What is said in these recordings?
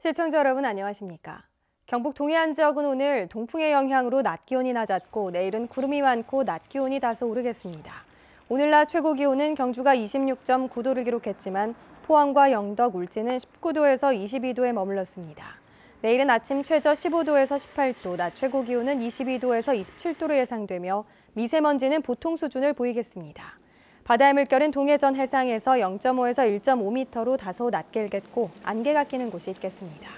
시청자 여러분 안녕하십니까? 경북 동해안 지역은 오늘 동풍의 영향으로 낮 기온이 낮았고 내일은 구름이 많고 낮 기온이 다소 오르겠습니다. 오늘 낮 최고 기온은 경주가 26.9도를 기록했지만 포항과 영덕, 울진은 19도에서 22도에 머물렀습니다. 내일은 아침 최저 15도에서 18도, 낮 최고 기온은 22도에서 27도로 예상되며 미세먼지는 보통 수준을 보이겠습니다. 바다의 물결은 동해전 해상에서 0.5에서 1.5m로 다소 낮게 일겠고 안개가 끼는 곳이 있겠습니다.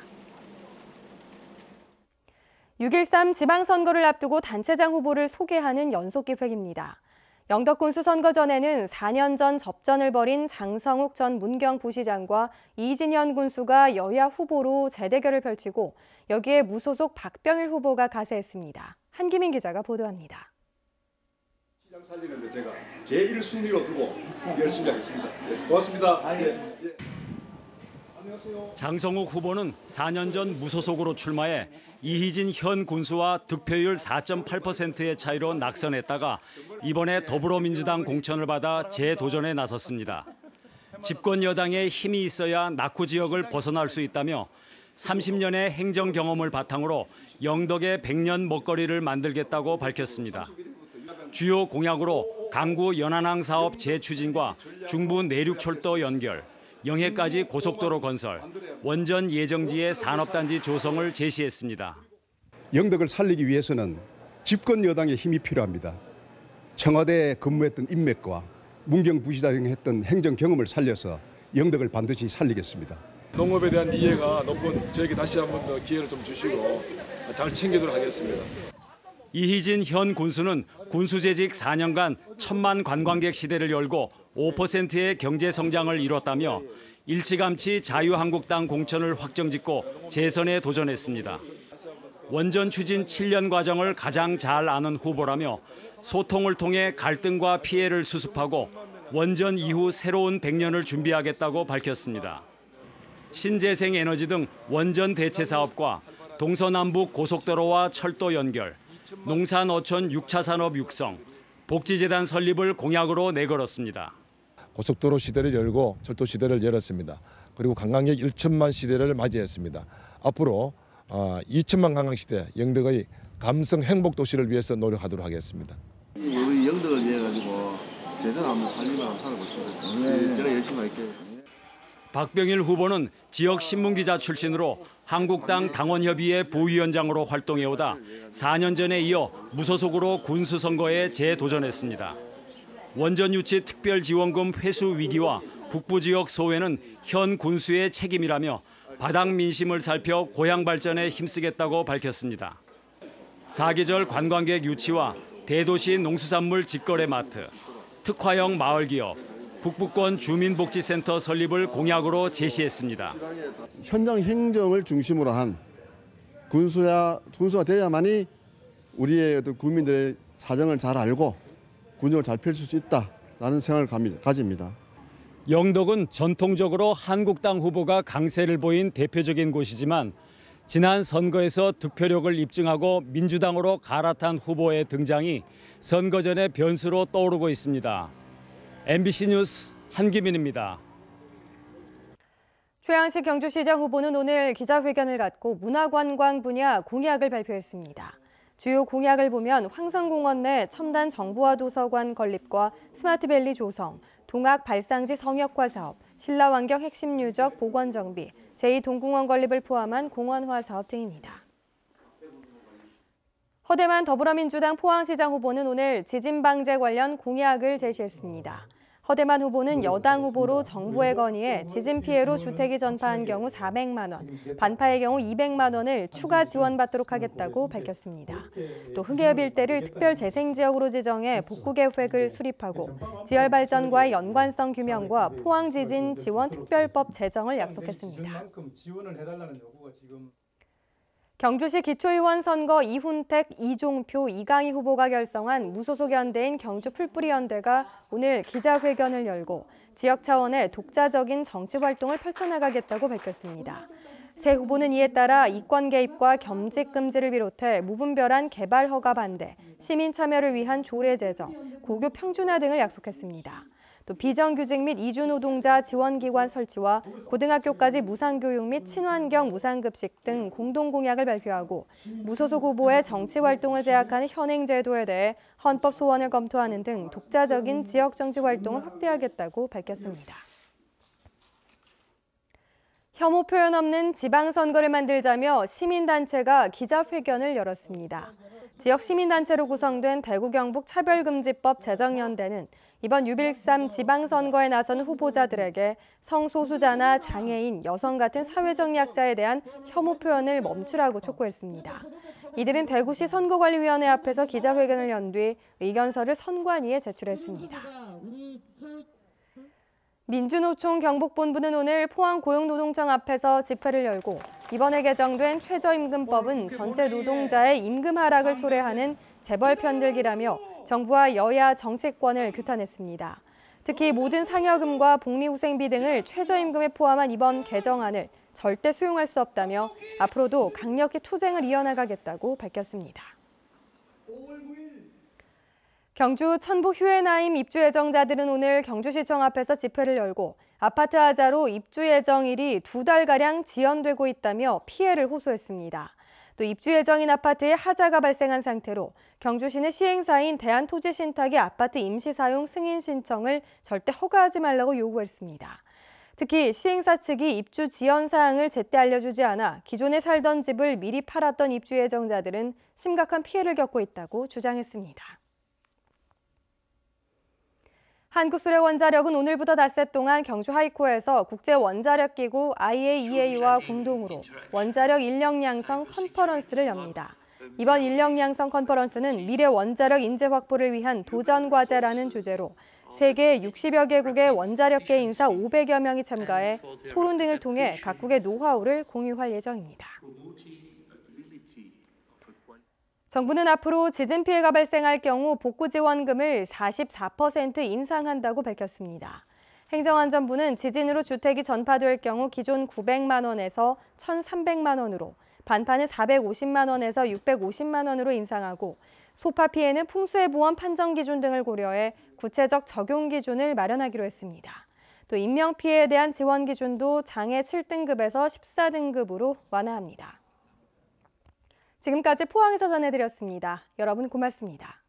6.13 지방선거를 앞두고 단체장 후보를 소개하는 연속기획입니다. 영덕군수 선거 전에는 4년 전 접전을 벌인 장성욱 전 문경부시장과 이진현 군수가 여야 후보로 재대결을 펼치고 여기에 무소속 박병일 후보가 가세했습니다. 한기민 기자가 보도합니다. 시장 살리는데 제가 제1순위로 두고 열심히 하겠습니다. 고맙습니다. 장성욱 후보는 4년 전 무소속으로 출마해 이희진 현 군수와 득표율 4.8%의 차이로 낙선했다가 이번에 더불어민주당 공천을 받아 재도전에 나섰습니다. 집권 여당에 힘이 있어야 낙후 지역을 벗어날 수 있다며 30년의 행정 경험을 바탕으로 영덕의 100년 먹거리를 만들겠다고 밝혔습니다. 주요 공약으로 강구 연안항 사업 재추진과 중부 내륙철도 연결, 영해까지 고속도로 건설, 원전 예정지의 산업단지 조성을 제시했습니다. 영덕을 살리기 위해서는 집권 여당의 힘이 필요합니다. 청와대에 근무했던 인맥과 문경부시장이 했던 행정 경험을 살려서 영덕을 반드시 살리겠습니다. 농업에 대한 이해가 높은 저에게 다시 한 번 더 기회를 좀 주시고 잘 챙기도록 하겠습니다. 이희진 현 군수는 군수재직 4년간 1,000만 관광객 시대를 열고 5%의 경제 성장을 이뤘다며 일찌감치 자유한국당 공천을 확정짓고 재선에 도전했습니다. 원전 추진 7년 과정을 가장 잘 아는 후보라며 소통을 통해 갈등과 피해를 수습하고 원전 이후 새로운 100년을 준비하겠다고 밝혔습니다. 신재생 에너지 등 원전 대체 사업과 동서남북 고속도로와 철도 연결, 농산 어촌 6차 산업 육성, 복지재단 설립을 공약으로 내걸었습니다. 고속도로 시대를 열고 철도 시대를 열었습니다. 그리고 관광객 1천만 시대를 맞이했습니다. 앞으로 2천만 관광 시대 영덕의 감성 행복 도시를 위해서 노력하도록 하겠습니다. 우리 영덕을 위해 가지고 제대로 한번 살리면 한번 살아보겠습니다. 제가 열심히 할게요. 박병일 후보는 지역 신문기자 출신으로 한국당 당원협의회 부위원장으로 활동해오다 4년 전에 이어 무소속으로 군수선거에 재도전했습니다. 원전 유치 특별지원금 회수 위기와 북부지역 소외는 현 군수의 책임이라며 바닥 민심을 살펴 고향 발전에 힘쓰겠다고 밝혔습니다. 사계절 관광객 유치와 대도시 농수산물 직거래 마트, 특화형 마을기업, 북부권 주민복지센터 설립을 공약으로 제시했습니다. 현장 행정을 중심으로 한 군수가 돼야만이 우리의 국민들의 사정을 잘 알고 군정을 잘 펼칠 수 있다라는 생각을 가집니다. 영덕은 전통적으로 한국당 후보가 강세를 보인 대표적인 곳이지만 지난 선거에서 득표력을 입증하고 민주당으로 갈아탄 후보의 등장이 선거 전의 변수로 떠오르고 있습니다. MBC 뉴스 한기민입니다. 최양식 경주시장 후보는 오늘 기자회견을 갖고 문화관광 분야 공약을 발표했습니다. 주요 공약을 보면 황성공원 내 첨단 정부화 도서관 건립과 스마트밸리 조성, 동학 발상지 성역화 사업, 신라환경 핵심 유적 복원 정비, 제2동궁원 건립을 포함한 공원화 사업 등입니다. 허대만 더불어민주당 포항시장 후보는 오늘 지진 방제 관련 공약을 제시했습니다. 허대만 후보는 여당 후보로 정부에 건의해 지진 피해로 주택이 전파한 경우 400만 원, 반파의 경우 200만 원을 추가 지원받도록 하겠다고 밝혔습니다. 또 흥해읍 일대를 특별재생지역으로 지정해 복구 계획을 수립하고 지열 발전과의 연관성 규명과 포항 지진 지원 특별법 제정을 약속했습니다. 경주시 기초의원 선거 이훈택, 이종표, 이강희 후보가 결성한 무소속 연대인 경주 풀뿌리연대가 오늘 기자회견을 열고 지역 차원의 독자적인 정치 활동을 펼쳐나가겠다고 밝혔습니다. 새 후보는 이에 따라 이권 개입과 겸직 금지를 비롯해 무분별한 개발 허가 반대, 시민 참여를 위한 조례 제정, 고교 평준화 등을 약속했습니다. 또 비정규직 및 이주노동자 지원기관 설치와 고등학교까지 무상교육 및 친환경 무상급식 등 공동공약을 발표하고 무소속 후보의 정치활동을 제약하는 현행제도에 대해 헌법 소원을 검토하는 등 독자적인 지역정치 활동을 확대하겠다고 밝혔습니다. 혐오 표현 없는 지방선거를 만들자며 시민단체가 기자회견을 열었습니다. 지역 시민단체로 구성된 대구 경북 차별금지법 제정연대는 이번 6.13 지방선거에 나선 후보자들에게 성소수자나 장애인, 여성 같은 사회적 약자에 대한 혐오 표현을 멈추라고 촉구했습니다. 이들은 대구시 선거관리위원회 앞에서 기자회견을 연 뒤 의견서를 선관위에 제출했습니다. 민주노총 경북본부는 오늘 포항고용노동청 앞에서 집회를 열고 이번에 개정된 최저임금법은 전체 노동자의 임금 하락을 초래하는 재벌 편들기라며 정부와 여야 정치권을 규탄했습니다. 특히 모든 상여금과 복리후생비 등을 최저임금에 포함한 이번 개정안을 절대 수용할 수 없다며 앞으로도 강력히 투쟁을 이어나가겠다고 밝혔습니다. 경주 천북 휴에나임 입주 예정자들은 오늘 경주시청 앞에서 집회를 열고 아파트 하자로 입주 예정일이 2달가량 지연되고 있다며 피해를 호소했습니다. 또 입주 예정인 아파트에 하자가 발생한 상태로 경주시는 시행사인 대한토지신탁의 아파트 임시사용 승인 신청을 절대 허가하지 말라고 요구했습니다. 특히 시행사 측이 입주 지연 사항을 제때 알려주지 않아 기존에 살던 집을 미리 팔았던 입주 예정자들은 심각한 피해를 겪고 있다고 주장했습니다. 한국수력원자력은 오늘부터 닷새 동안 경주 하이코에서 국제원자력기구 IAEA와 공동으로 원자력 인력 양성 컨퍼런스를 엽니다. 이번 인력 양성 컨퍼런스는 미래 원자력 인재 확보를 위한 도전 과제라는 주제로 세계 60여 개국의 원자력계 인사 500여 명이 참가해 토론 등을 통해 각국의 노하우를 공유할 예정입니다. 정부는 앞으로 지진 피해가 발생할 경우 복구지원금을 44% 인상한다고 밝혔습니다. 행정안전부는 지진으로 주택이 전파될 경우 기존 900만 원에서 1,300만 원으로, 반파는 450만 원에서 650만 원으로 인상하고 소파 피해는 풍수해보험 판정 기준 등을 고려해 구체적 적용 기준을 마련하기로 했습니다. 또 인명피해에 대한 지원 기준도 장애 7등급에서 14등급으로 완화합니다. 지금까지 포항에서 전해드렸습니다. 여러분 고맙습니다.